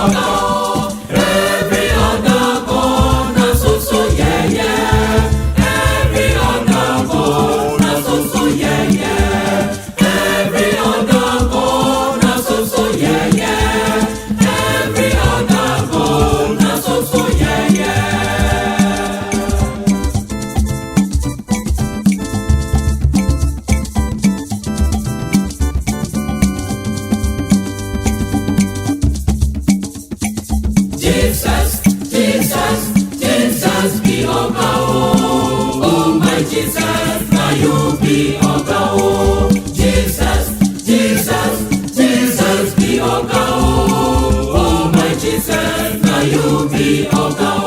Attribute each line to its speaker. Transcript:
Speaker 1: ọ̀gá o. Every other God na so yẹ̀yẹ́. Every other God na so yẹ̀yẹ́. Every other God na so yẹ̀yẹ́. Every other God na so yẹ̀yẹ́. Jesus be ọ̀gá o. Oh my Jesus, na you be ọ̀gá o. Jesus be ọ̀gá o. Oh my Jesus, na you be ọ̀gá o.